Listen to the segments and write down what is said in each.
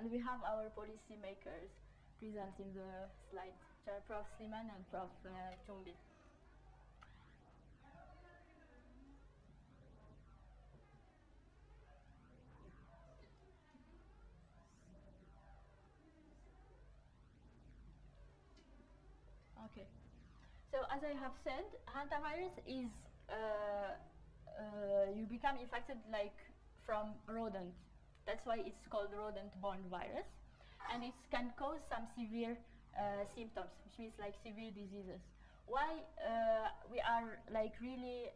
And we have our policy makers present in the slide, which are Prof. Sliman and Prof. Chumbi. Okay. So as I have said, hantavirus is you become infected like from rodent. That's why it's called rodent-borne virus, and it can cause some severe symptoms, which means like severe diseases. Why we are like really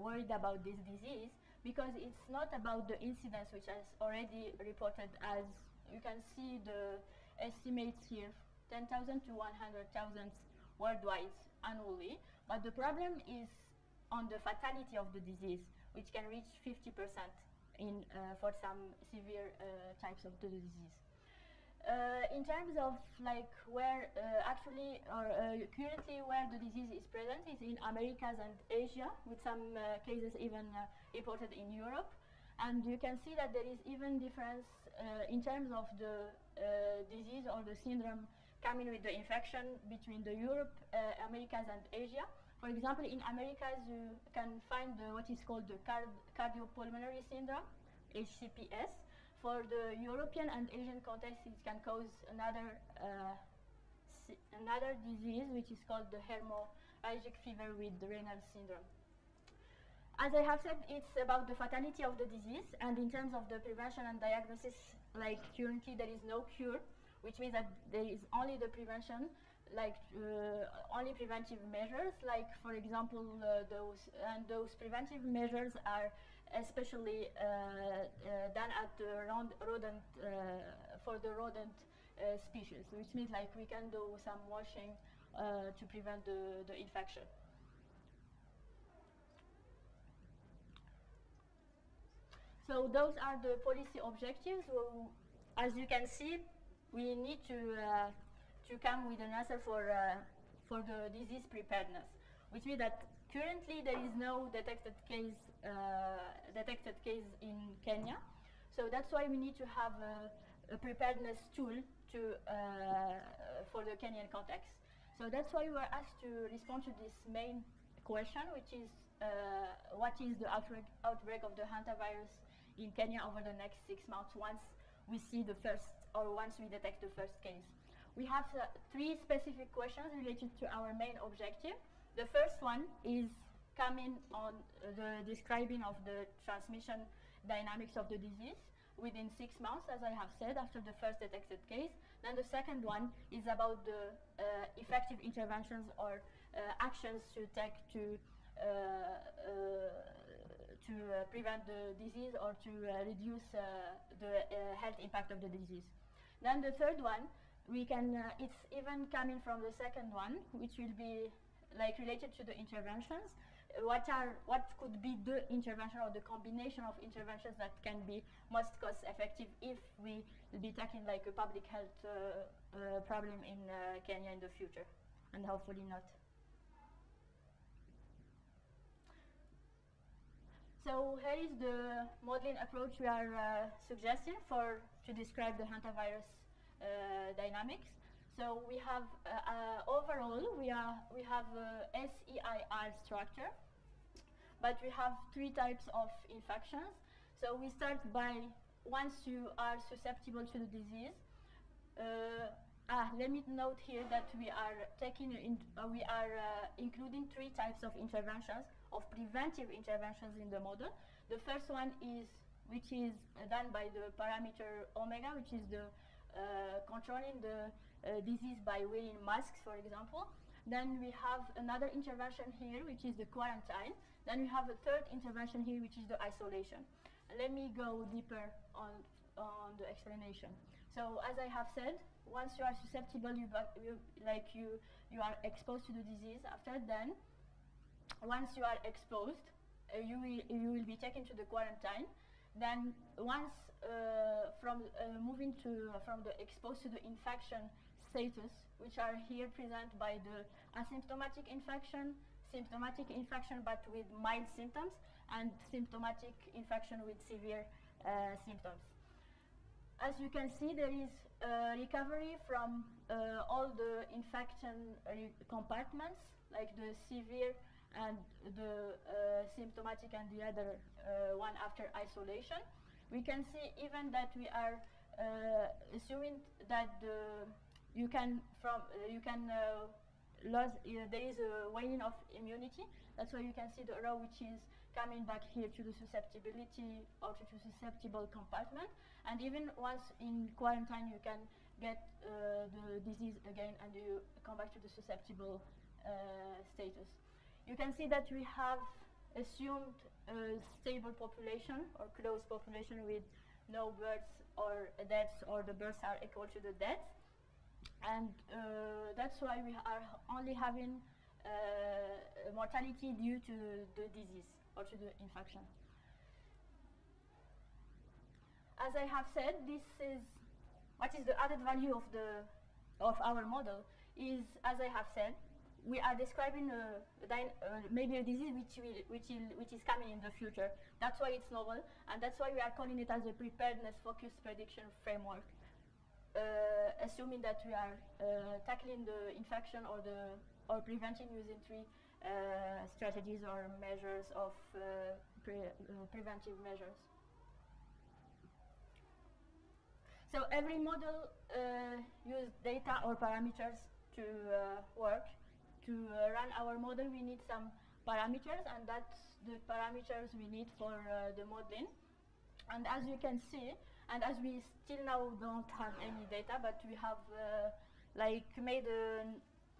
worried about this disease? Because it's not about the incidence, which is already reported, as you can see the estimates here, 10,000 to 100,000 worldwide annually. But the problem is on the fatality of the disease, which can reach 50% for some severe types of the disease. In terms of like where actually or currently where the disease is present is in Americas and Asia, with some cases even reported in Europe. And you can see that there is even difference in terms of the disease or the syndrome coming with the infection between the Europe, Americas and Asia. For example, in Americas you can find what is called the cardiopulmonary syndrome, HCPS. For the European and Asian context, it can cause another disease, which is called the hemorrhagic fever with the renal syndrome. As I have said, it's about the fatality of the disease, and in terms of the prevention and diagnosis, like currently there is no cure, which means that there is only the prevention, like only preventive measures, like for example those preventive measures are especially done at the rodent for the rodent species, which means like we can do some washing to prevent the infection. So those are the policy objectives. Well, as you can see, we need to come with an answer for the disease preparedness, which means that currently there is no detected case in Kenya. So that's why we need to have a preparedness tool for the Kenyan context. So that's why we were asked to respond to this main question, which is what is the outbreak of the hantavirus in Kenya over the next 6 months once we see the first, or once we detect the first case. We have 3 specific questions related to our main objective. The first one is coming on the describing of the transmission dynamics of the disease within 6 months, as I have said, after the first detected case. Then the second one is about the effective interventions or actions to take to prevent the disease or to reduce the health impact of the disease. Then the third one, we can, it's even coming from the second one, which will be like related to the interventions. What could be the intervention or the combination of interventions that can be most cost effective if we will be tackling like a public health problem in Kenya in the future, and hopefully not. So here is the modeling approach we are suggesting to describe the hantavirus dynamics. So we have overall we have a SEIR structure, but we have 3 types of infections. So we start by once you are susceptible to the disease. Let me note here that we are including 3 types of interventions, of preventive interventions in the model. The first one is which is done by the parameter omega, which is the controlling the disease by wearing masks, for example. Then we have another intervention here, which is the quarantine. Then we have a third intervention here, which is the isolation. Let me go deeper on the explanation. So as I have said, once you are susceptible, you are exposed to the disease. After then, once you are exposed, you will be taken to the quarantine. Then once from moving from the exposed to the infection status, which are here present by the asymptomatic infection, symptomatic infection but with mild symptoms, and symptomatic infection with severe symptoms. as you can see, there is recovery from all the infection compartments, like the severe and the symptomatic and the other one after isolation. We can see even that we are assuming that you can lose, there is a waning of immunity. That's why you can see the row which is coming back here to the susceptibility or to the susceptible compartment. And even once in quarantine, you can get the disease again and you come back to the susceptible status. You can see that we have assumed a stable population or close population with no births or deaths, or the births are equal to the deaths. And that's why we are only having mortality due to the disease or to the infection. As I have said, this is what is the added value of our model is, as I have said, we are describing maybe a disease which is coming in the future. That's why it's novel, and that's why we are calling it as a preparedness-focused prediction framework. Assuming that we are tackling the infection or preventing using three strategies or measures of preventive measures. So every model uses data or parameters to work. To run our model, we need some parameters, and that's the parameters we need for the modeling. And as you can see, and as we still now don't have any data, but we have made a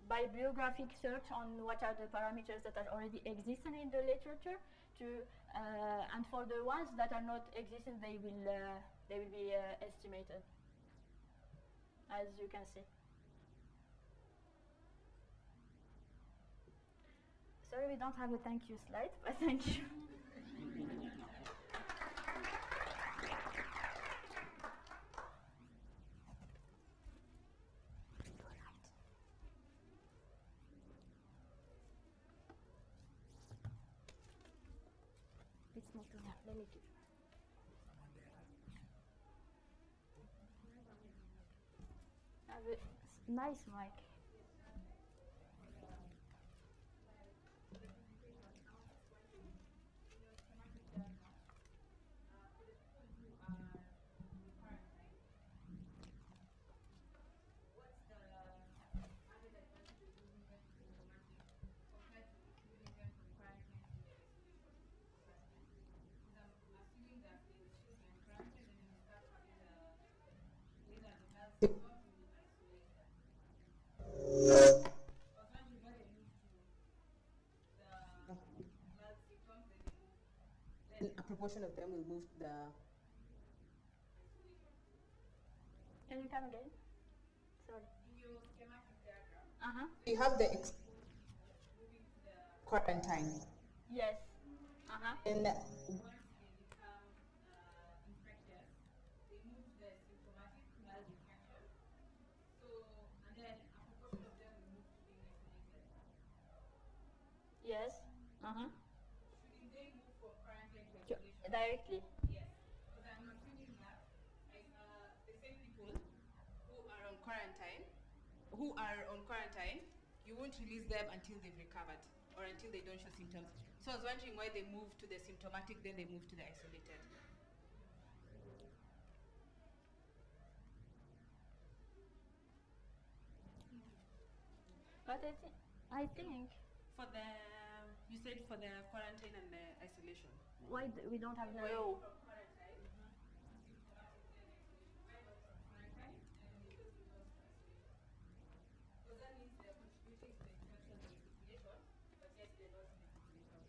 bibliographic search on what are the parameters that are already existing in the literature. And for the ones that are not existing, they will be estimated, as you can see. Sorry, we don't have a thank you slide, but thank you. It's not enough. Let me do. Have a nice mic. A proportion of them will move to the. Can you come again? Sorry. In your schematic diagram, You have the moving to the quarantine. Yes. And once they become infectious, they move to the symptomatic mild infection. So, and then a proportion of them will move to being isolated. Yes. Shouldn't they move from quarantine to isolation? Directly. Yes. Because I'm assuming that the same people who are on quarantine, you won't release them until they've recovered or until they don't show symptoms. So I was wondering why they move to the symptomatic, then they move to the isolated. But I think For the, you said for the quarantine and the isolation. why we don't have the row? From quarantine, symptomatic, then isolation. Why not from quarantine and they show symptoms to isolation? Because that means they're contributing to the infection and circulation, but yet they're not in the circulation.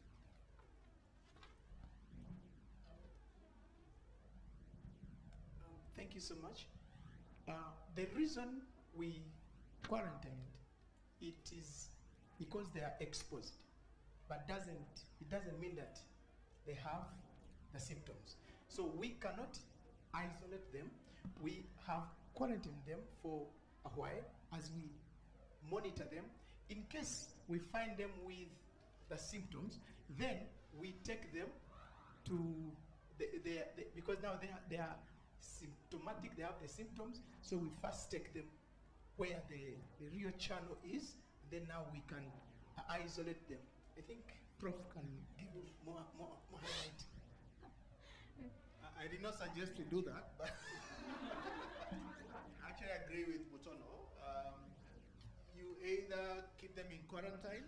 Thank you so much. The reason we quarantined it is because they are exposed, but it doesn't mean that they have the symptoms. So we cannot isolate them. We have quarantined them for a while as we monitor them. In case we find them with the symptoms, then we take them to because now they are symptomatic, they have the symptoms, so we first take them where the real channel is, and then now we can isolate them. I think Prof can give you more highlight. I did not suggest we do that, but I actually agree with Mutono. You either keep them in quarantine.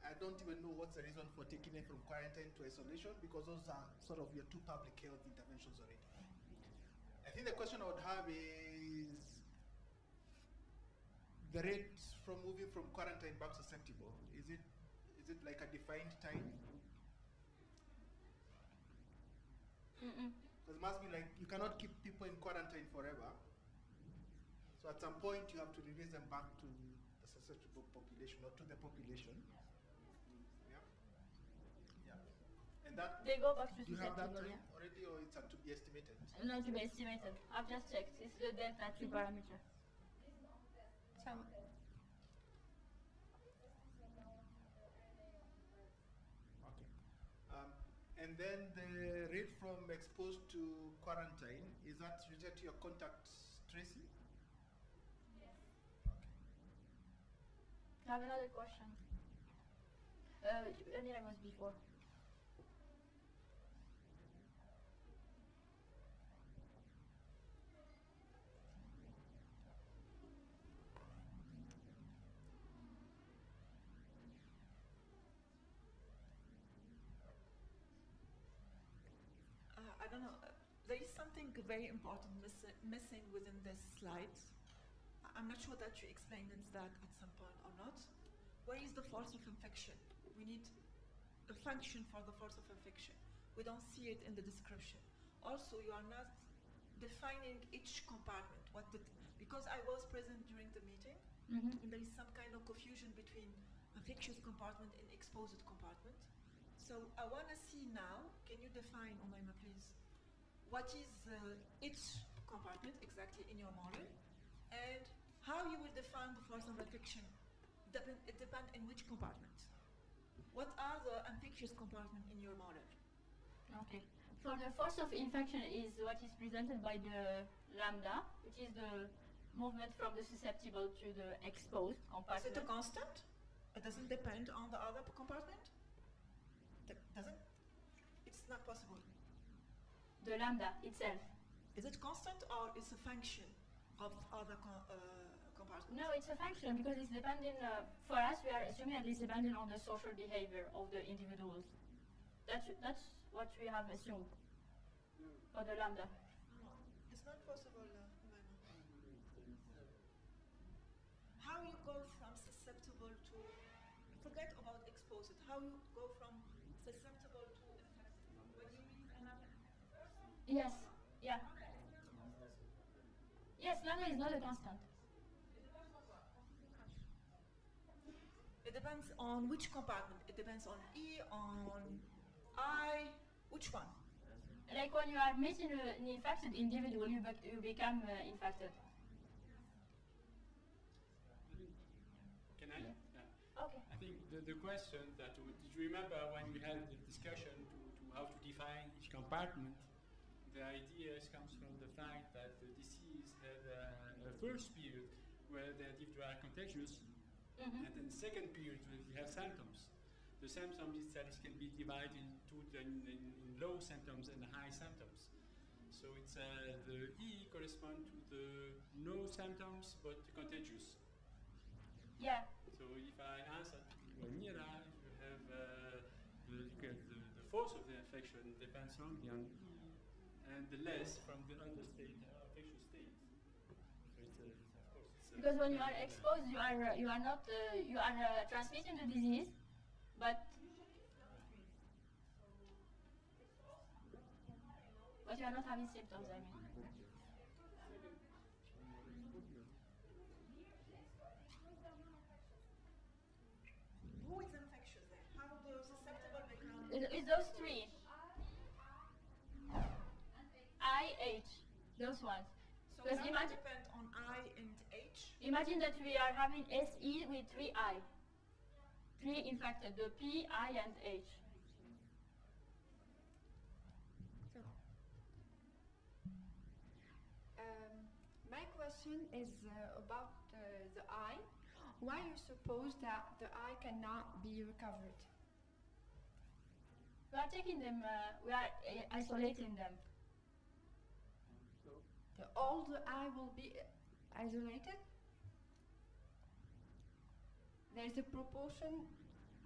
I don't even know what's the reason for taking them from quarantine to isolation, because those are sort of your two public health interventions already. I think the question I would have is the rate from moving from quarantine back susceptible. Is it like a defined time? Because it must be like you cannot keep people in quarantine forever. So at some point you have to release them back to the susceptible population or to the population. And that, They go back to do you have that susceptible, time yeah? already, or it's to be estimated? Not to be estimated. I've just checked. It's the delta 3 parameter. So, Okay. And then the rate from exposed to quarantine, is that related to your contact tracing? I have another question. Anira was before. I don't know. There is something very important missing within this slide. I'm not sure that you explained that at some point or not. Where is the force of infection? We need a function for the force of infection. We don't see it in the description. Also, you are not defining each compartment. Because I was present during the meeting, and there is some kind of confusion between infectious compartment and exposed compartment. So I want to see now, can you define, Umayma, please, what is each compartment exactly in your model, and how you will define the force of infection? It depends in which compartment. What are the infectious compartment in your model? Okay. So the force of infection is what is presented by the lambda, which is the movement from the susceptible to the exposed compartment. Is it a constant? It doesn't depend on the other compartment? Doesn't? It's not possible. The lambda itself. Is it constant or is a function of other compartments? No, it's a function because it's depending, for us we are assuming that it's depending on the social behavior of the individuals. That's what we have assumed for the lambda. It's not possible, How you go from susceptible to, forget about exposed, how you go from susceptible to infected? When you mean another? Yes, yeah. Yes, lambda is not a constant. It depends on which compartment. It depends on E, on I, which one? Like when you are meeting an infected individual, you become infected. Can I? Yeah. Okay. I think the question that, did you remember when we had the discussion to how to define each compartment? The idea comes from the fact that the disease had a first period where the individuals are contagious, and then the second period where you have symptoms. The symptoms itself can be divided into in low symptoms and high symptoms. So it's the E correspond to the no symptoms but contagious. Yeah. So if I answer to Amira, you have the force of the infection depends only on E, and the less from the other state, infectious state. So of course, because when you are exposed, you are not transmitting the disease, but you are not having symptoms. I mean. Who is infectious then? How do susceptible become? It's those three. I, H, those ones. So Because how imagine, depend on I and H? imagine that we are having SE with 3 I. 3 infected, the P, I, and H. question is about the eye. Why you suppose that the eye cannot be recovered? We are taking them, we are isolating them. All the eye will be isolated? There's a proportion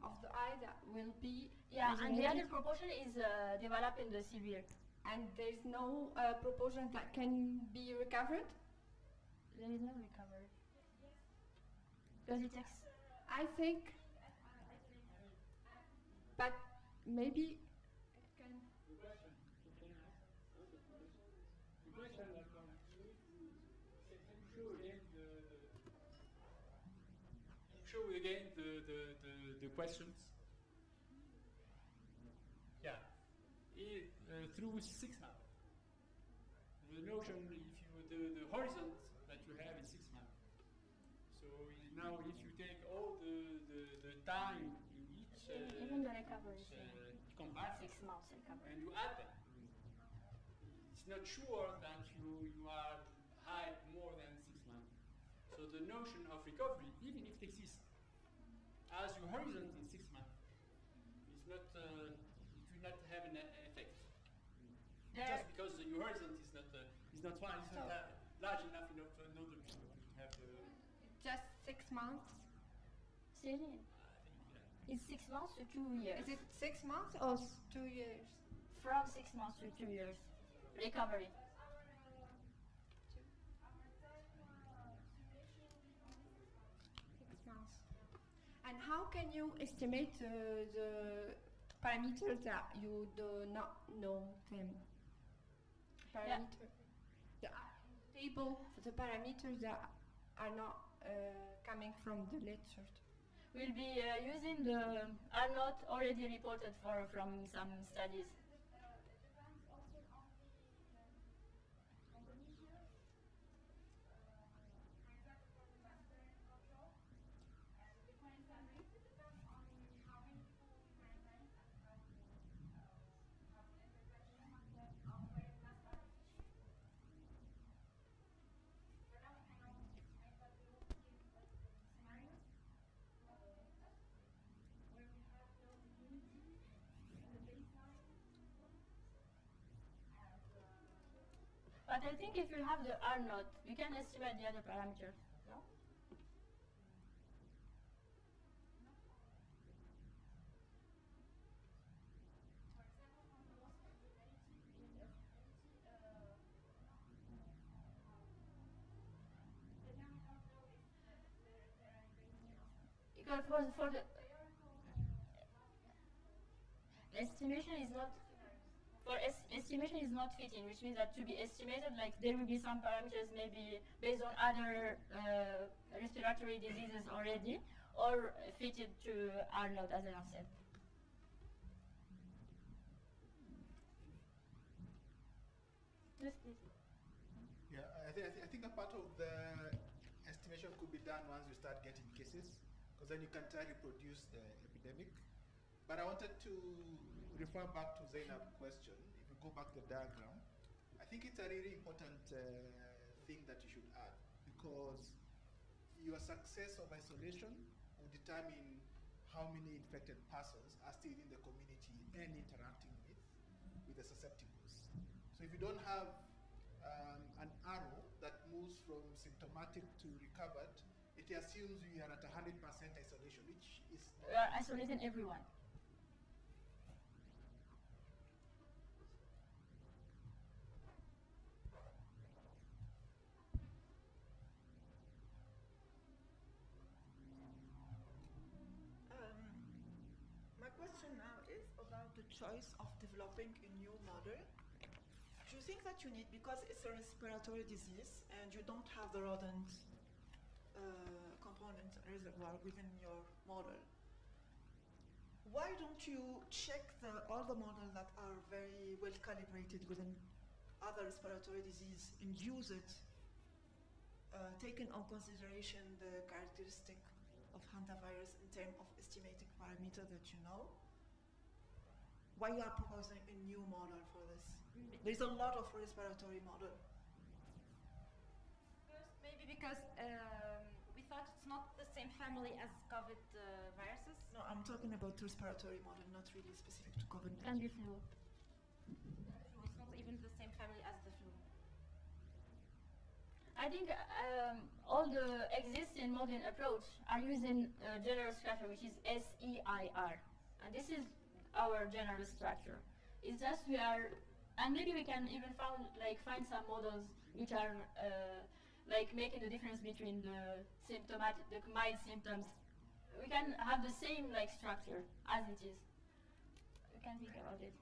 of the eye that will be Yeah, and the isolated, other proportion is developing the severe. and there's no proportion that can be recovered? There is no recovery. Because it takes. I think, but maybe it can. The question, can I ask? The question that can you show again the questions? Yeah. Through 6 months. The notion, if you the horizon that you have is 6 months. So now, if you take all the time in each Even the recovery is compartment 6 months recovery. and you add them, it's not sure that you are high more than 6 months. So the notion of recovery, even if it exists, as your horizon in 6 months, is not it will not have an effect. Just because your horizon is not fine, it's not large enough in order to have the. Just 6 months? Seriously? It's 6 months to 2 years. Is it 6 months or 2 years? From 6 months to 2 years. Recovery. 6 months. And how can you estimate the parameters that you do not know them? Parameter. The table for the parameters that are not coming from the literature. We'll be using the Arnold already reported from some studies. But I think if you have the R naught, you can estimate the other parameters. No? Because for the estimation is not estimation is not fitting, which means that to be estimated, like there will be some parameters maybe based on other respiratory diseases already, or fitted to R naught, as I have said. Yes, please. Yeah, I think a part of the estimation could be done once you start getting cases, because then you can try to reproduce the epidemic. But I wanted to refer back to Zainab's question. If we go back to the diagram, I think it's a really important thing that you should add, because your success of isolation will determine how many infected persons are still in the community and interacting with the susceptibles. So if you don't have an arrow that moves from symptomatic to recovered, it assumes you are at 100% isolation, which is We are isolating everyone. My question now is about the choice of developing a new model. Do you think that you need, because it's a respiratory disease and you don't have the rodent component reservoir within your model, why don't you check all the models that are very well calibrated within other respiratory disease and use it, taking on consideration the characteristic of hantavirus in terms of estimating parameter that you know? Why you are proposing a new model for this? There's a lot of respiratory model. First, maybe because we thought it's not the same family as COVID viruses. No, I'm talking about respiratory model, not really specific to COVID-19. Can be flu. It's not even the same family as the flu. I think all the existing modern approach are using general structure, which is SEIR, and this is our general structure. It's just we are, and maybe we can even find some models which are like making the difference between the mild symptoms. We can have the same like structure as it is. We can think about it.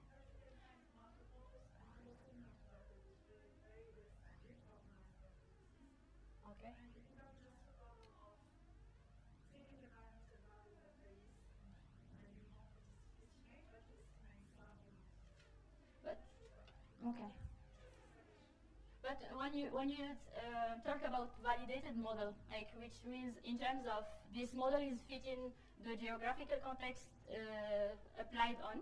Okay. But okay. But when you talk about validated model, like which means in terms of this model is fitting the geographical context applied on.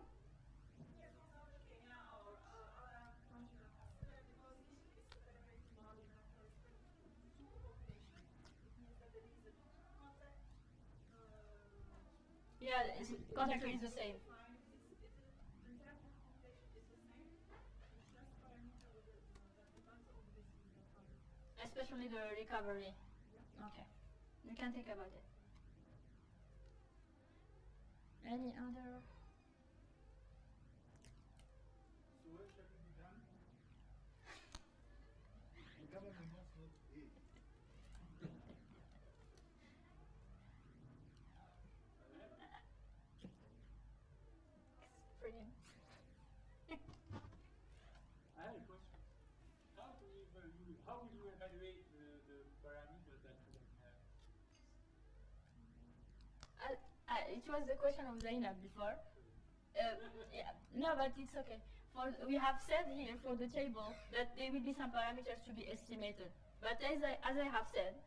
Yeah, contact rate is the same. Especially the recovery. Okay, we can think about it. Any other? So what shall be done? The government wants not to pay. Brilliant. I have a question. How will you evaluate the parameters that you don't have? It was the question of Zainab before. Yeah, no, but it's okay. We have said here for the table that there will be some parameters to be estimated. But as I have said,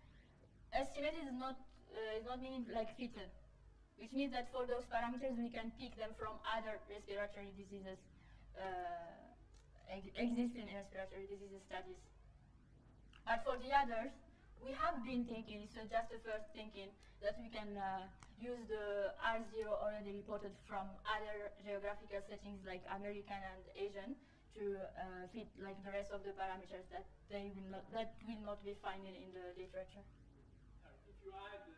estimated is not meaning like fitted, which means that for those parameters we can pick them from other respiratory diseases, existing respiratory diseases studies. But for the others, we have been thinking, so just the first thinking, that we can use the R0 already reported from other geographical settings like American and Asian to fit like the rest of the parameters that will not be finding in the literature. If you have the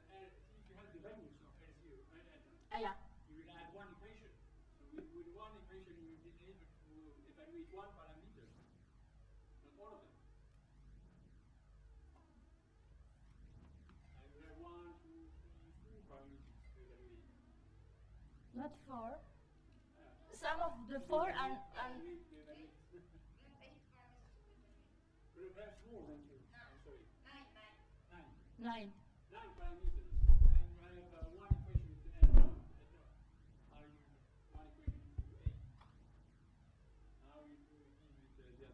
values of R0, Yeah. you will add one equation. So with one equation you will be able to evaluate one parameter, not all of them. And you have 1, 2, 3, 4 parameters to evaluate. Not 4. Some of the 4 are. Perhaps more than 2. I'm sorry. 9. 9 parameters. And you have one equation to add one. How you one equation to 8. How you do it with the other.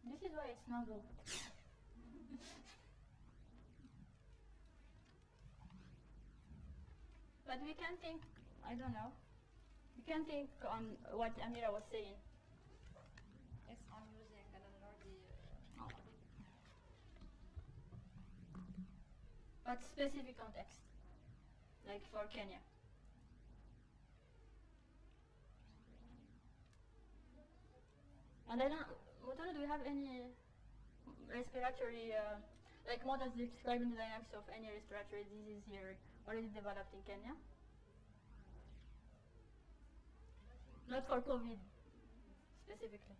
This is why it's not good. But we can think, I don't know, we can think on what Amira was saying. Yes, I'm using an already. But specific context, like for Kenya. And I don't, Mutano, do we have any respiratory, like models describing the dynamics of any respiratory disease here already developed in Kenya? Not for COVID specifically.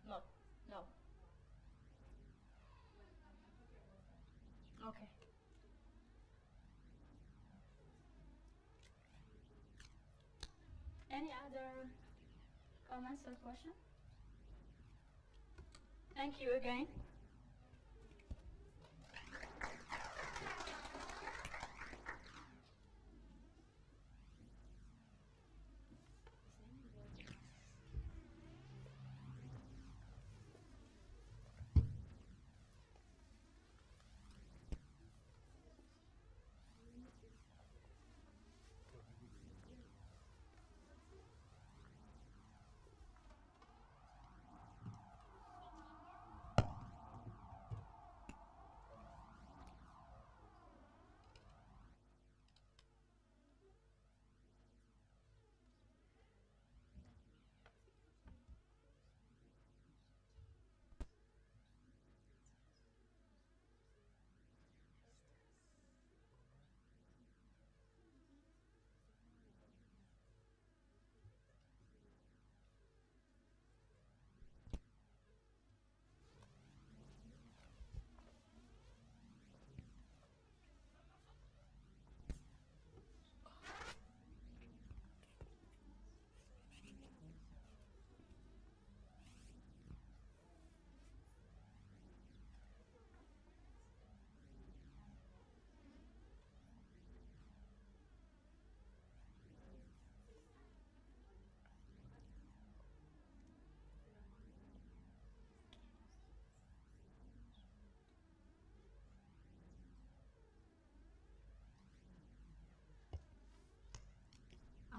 No. Okay. Any other comments or questions? Thank you again.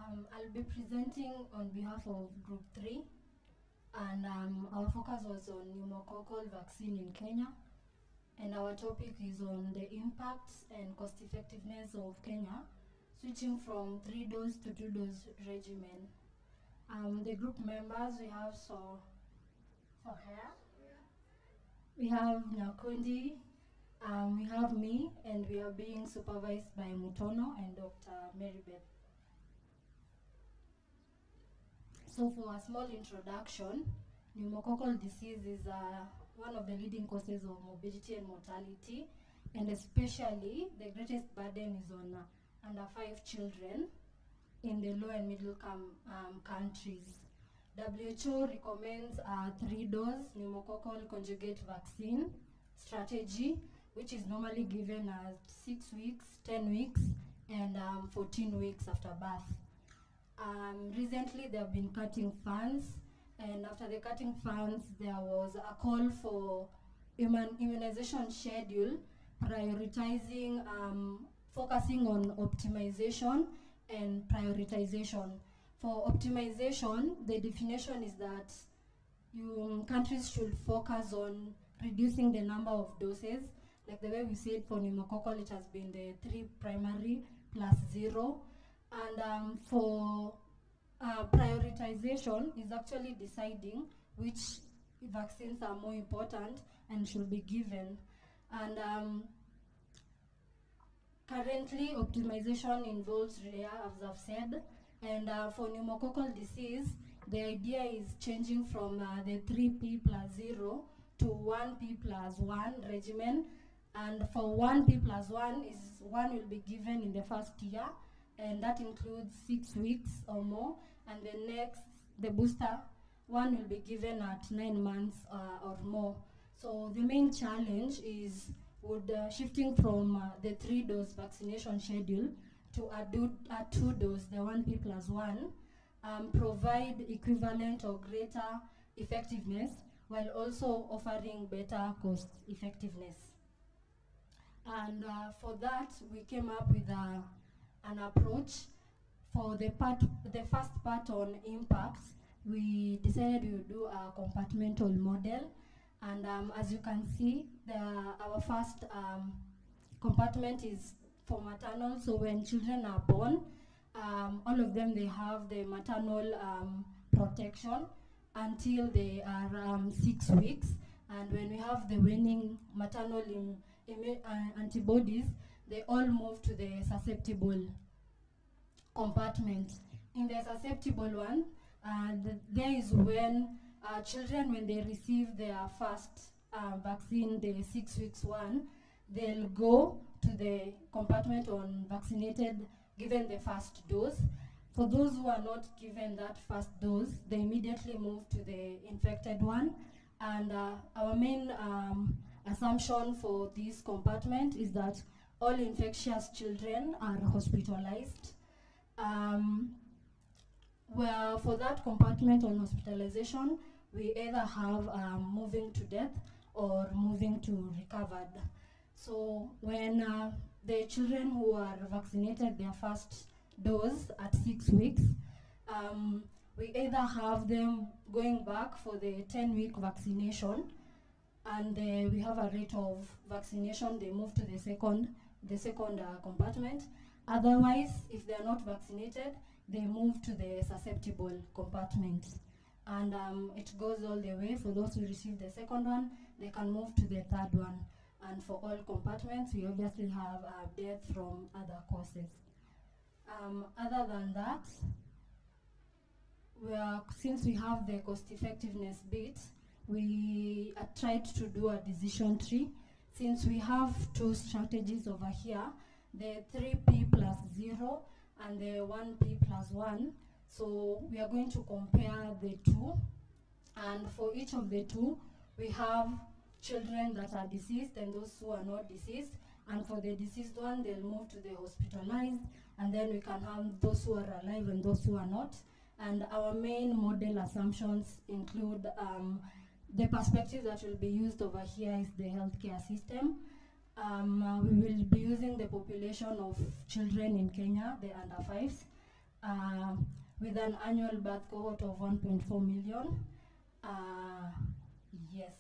I'll be presenting on behalf of Group 3, and our focus was on pneumococcal vaccine in Kenya, and our topic is on the impacts and cost effectiveness of Kenya switching from 3-dose to 2-dose regimen. The group members we have we have Nyakundi, we have me, and we are being supervised by Mutono and Dr. Marybeth. So for a small introduction, pneumococcal disease is one of the leading causes of morbidity and mortality, and especially the greatest burden is on under 5 children in the low and middle countries. WHO recommends a 3-dose pneumococcal conjugate vaccine strategy, which is normally given at 6 weeks, 10 weeks, and 14 weeks after birth. Recently, they have been cutting funds, and after the cutting funds, there was a call for immunization schedule, prioritizing, focusing on optimization and prioritization. For optimization, the definition is that countries should focus on reducing the number of doses. Like the way we said for pneumococcal, it has been the 3 primary plus 0. And for prioritization is actually deciding which vaccines are more important and should be given. And currently, optimization involves REA, as I've said. And for pneumococcal disease, the idea is changing from the 3P plus 0 to 1P plus 1 regimen. And for 1P plus 1 is one will be given in the first year, and that includes 6 weeks or more. And the next, the booster one will be given at 9 months or more. So the main challenge is shifting from the 3-dose vaccination schedule to a 2-dose, the 1P plus 1, provide equivalent or greater effectiveness while also offering better cost effectiveness. And for that, we came up with an approach. For the first part on impacts, we decided we would do a compartmental model. And as you can see, our first compartment is for maternal. So when children are born, all of them, they have the maternal protection until they are 6 weeks. And when we have the waning maternal antibodies, they all move to the susceptible compartment. In the susceptible one, there is when children, when they receive their first vaccine, the 6 weeks one, they'll go to the compartment on vaccinated, given the first dose. For those who are not given that first dose, they immediately move to the infected one. And our main assumption for this compartment is that all infectious children are hospitalized. Well, for that compartment on hospitalization, we either have moving to death or moving to recovered. So when the children who are vaccinated their first dose at 6 weeks, we either have them going back for the 10-week vaccination, and we have a rate of vaccination, they move to the second compartment. Otherwise, if they are not vaccinated, they move to the susceptible compartment. And it goes all the way. For those who receive the second one, they can move to the third one. And for all compartments, we obviously have death from other causes. Other than that, since we have the cost effectiveness bit, we tried to do a decision tree. Since we have 2 strategies over here, the 3P plus 0 and the 1P plus 1. So we are going to compare the 2. And for each of the 2, we have children that are deceased and those who are not deceased. And for the deceased one, they'll move to the hospitalized. And then we can have those who are alive and those who are not. And our main model assumptions include the perspective that will be used over here is the healthcare system. We will be using the population of children in Kenya, the under 5s, with an annual birth cohort of 1.4 million. Yes.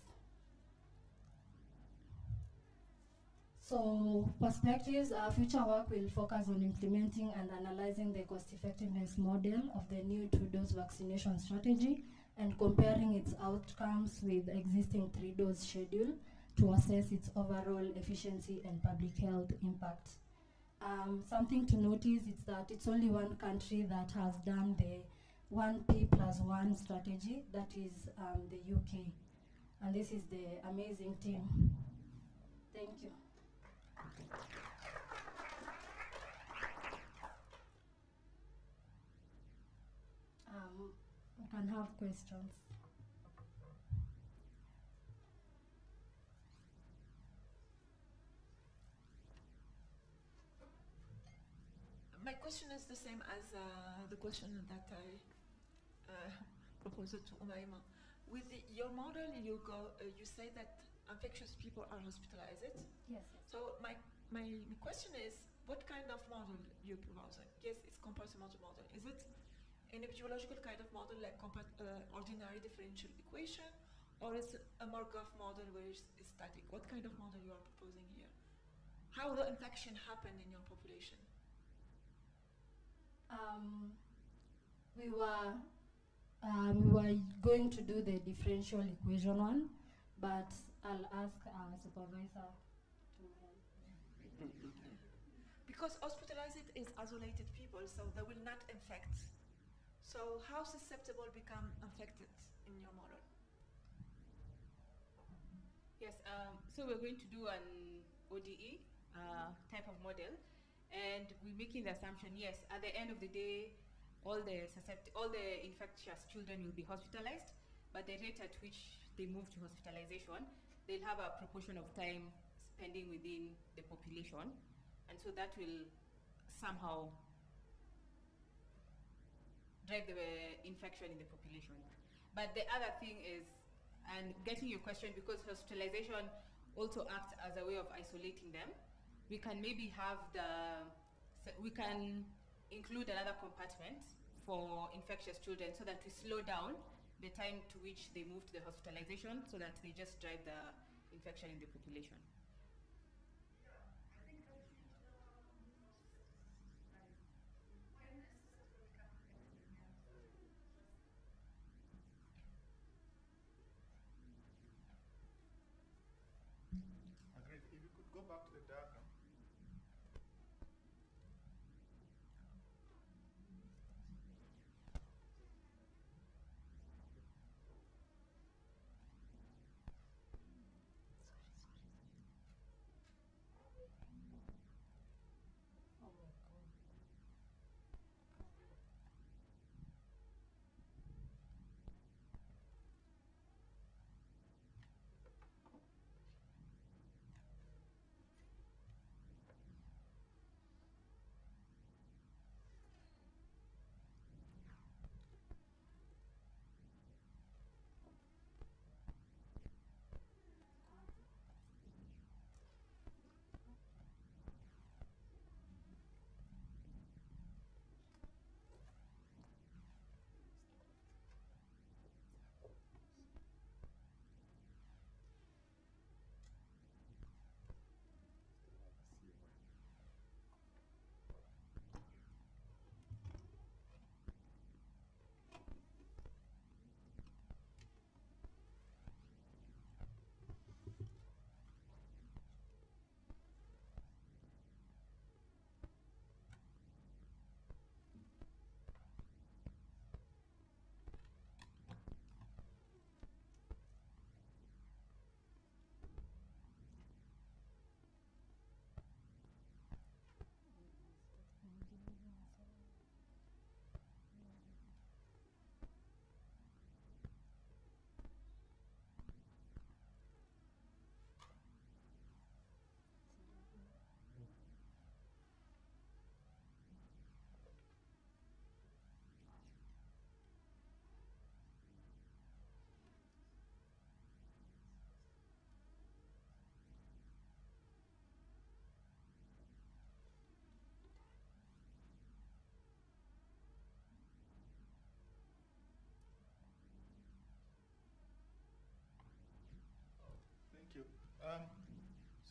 So perspectives, future work will focus on implementing and analyzing the cost-effectiveness model of the new two-dose vaccination strategy and comparing its outcomes with existing three-dose schedule to assess its overall efficiency and public health impact. Something to notice is that it's only one country that has done the 1P+1 strategy, that is the UK. And this is the amazing team. Thank you. We can have questions. My question is the same as the question that I proposed to Umayma. With your model, you say that infectious people are hospitalized. Yes. So my question is, what kind of model you're proposing? Yes, it's compartmental model. Is it an epidemiological kind of model like ordinary differential equation, or is it a Markov model where it's static? What kind of model you are proposing here? How the infection happen in your population? We were going to do the differential equation one, but I'll ask our supervisor to help. Because hospitalized is isolated people, so they will not infect. So how susceptible become infected in your model? Yes, so we're going to do an ODE type of model, and we're making the assumption, yes, at the end of the day, all the infectious children will be hospitalized, but the rate at which they move to hospitalization, they'll have a proportion of time spending within the population, and so that will somehow drive the infection in the population. But the other thing is, and getting your question, because hospitalization also acts as a way of isolating them, we can maybe have we can include another compartment for infectious children so that we slow down the time to which they move to the hospitalization, so that they just drive the infection in the population. Agreed. If you could go back to the diagram.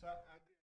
So I agree.